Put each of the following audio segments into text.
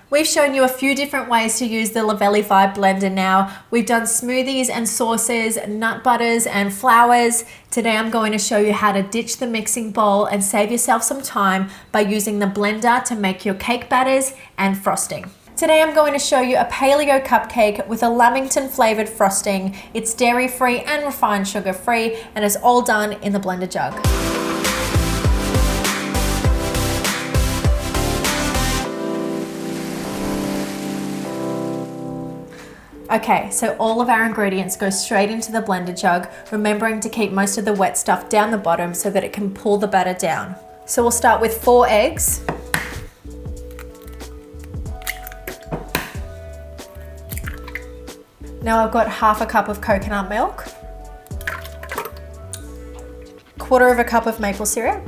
We've shown you a few different ways to use the Lavelli Vibe blender now. We've done smoothies and sauces, nut butters and flours. Today I'm going to show you how to ditch the mixing bowl and save yourself some time by using the blender to make your cake batters and frosting. Today I'm going to show you a paleo cupcake with a lamington flavored frosting. It's dairy free and refined sugar free, and it's all done in the blender jug. Okay, so all of our ingredients go straight into the blender jug, remembering to keep most of the wet stuff down the bottom so that it can pull the batter down. So we'll start with 4 eggs. Now I've got half a cup of coconut milk, 1/4 cup of maple syrup,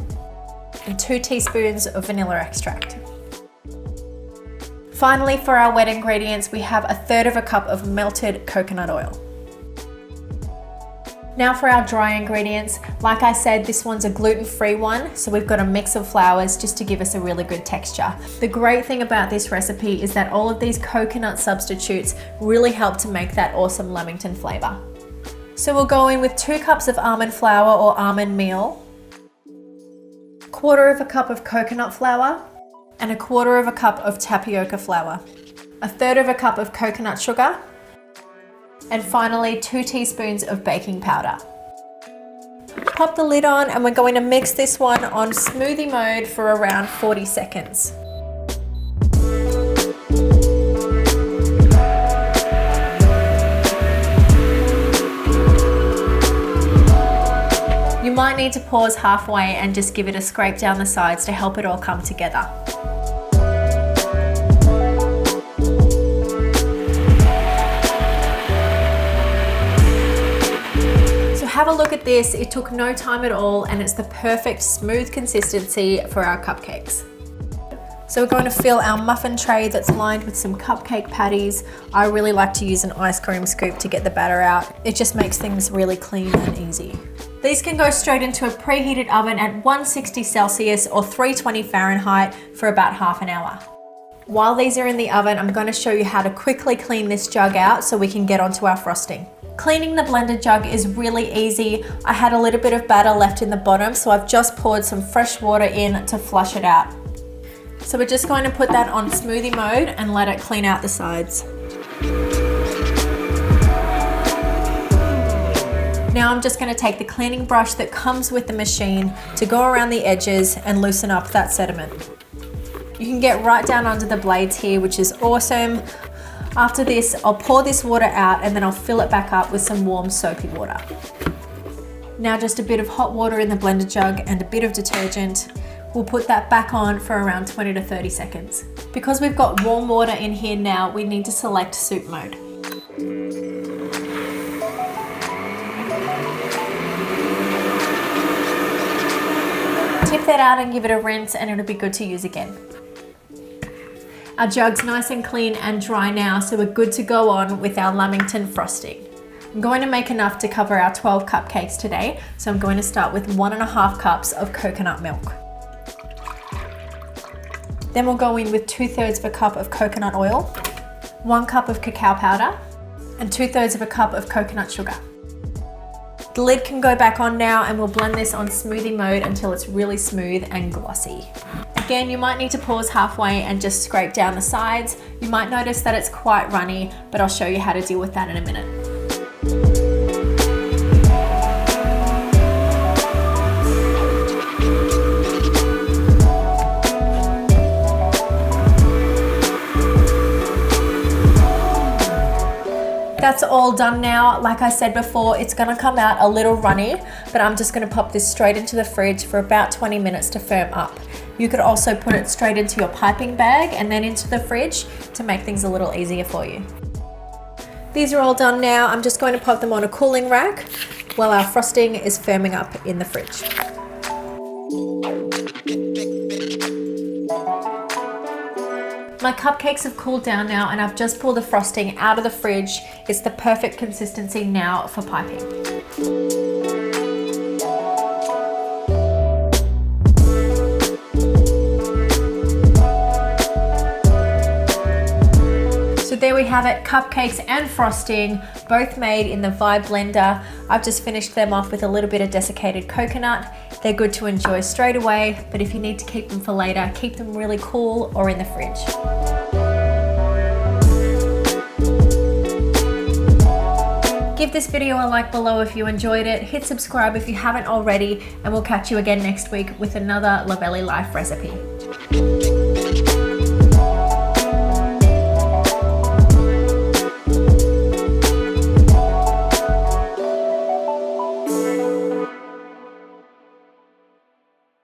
and 2 teaspoons of vanilla extract. Finally, for our wet ingredients, we have 1/3 cup of melted coconut oil. Now for our dry ingredients, like I said, this one's a gluten-free one, so we've got a mix of flours just to give us a really good texture. The great thing about this recipe is that all of these coconut substitutes really help to make that awesome lamington flavor. So we'll go in with 2 cups of almond flour or almond meal, 1/4 cup of coconut flour, and 1/4 cup of tapioca flour, 1/3 cup of coconut sugar, and finally 2 teaspoons of baking powder. Pop the lid on and we're going to mix this one on smoothie mode for around 40 seconds. You might need to pause halfway and just give it a scrape down the sides to help it all come together. Have a look at this. It took no time at all and it's the perfect smooth consistency for our cupcakes. So we're going to fill our muffin tray that's lined with some cupcake patties. I really like to use an ice cream scoop to get the batter out. It just makes things really clean and easy. These can go straight into a preheated oven at 160 Celsius or 320 Fahrenheit for about half an hour. While these are in the oven, I'm going to show you how to quickly clean this jug out so we can get onto our frosting. Cleaning the blender jug is really easy. I had a little bit of batter left in the bottom, so I've just poured some fresh water in to flush it out. So we're just going to put that on smoothie mode and let it clean out the sides. Now I'm just going to take the cleaning brush that comes with the machine to go around the edges and loosen up that sediment. You can get right down under the blades here, which is awesome. After this, I'll pour this water out and then I'll fill it back up with some warm soapy water. Now just a bit of hot water in the blender jug and a bit of detergent. We'll put that back on for around 20 to 30 seconds. Because we've got warm water in here now, we need to select soup mode. Tip that out and give it a rinse and it'll be good to use again. Our jug's nice and clean and dry now, so we're good to go on with our lamington frosting. I'm going to make enough to cover our 12 cupcakes today, so I'm going to start with 1.5 cups of coconut milk. Then we'll go in with 2/3 cup of coconut oil, 1 cup of cacao powder, and 2/3 cup of coconut sugar. The lid can go back on now and we'll blend this on smoothie mode until it's really smooth and glossy. Again, you might need to pause halfway and just scrape down the sides. You might notice that it's quite runny, but I'll show you how to deal with that in a minute. That's all done now. Like I said before, it's gonna come out a little runny, but I'm just gonna pop this straight into the fridge for about 20 minutes to firm up. You could also put it straight into your piping bag and then into the fridge to make things a little easier for you. These are all done now. I'm just going to pop them on a cooling rack while our frosting is firming up in the fridge. My cupcakes have cooled down now and I've just pulled the frosting out of the fridge. It's the perfect consistency now for piping. So there we have it, cupcakes and frosting, both made in the Vibe blender. I've just finished them off with a little bit of desiccated coconut. They're good to enjoy straight away, but if you need to keep them for later, keep them really cool or in the fridge. Give this video a like below if you enjoyed it, hit subscribe if you haven't already, and we'll catch you again next week with another Lovelli Life recipe.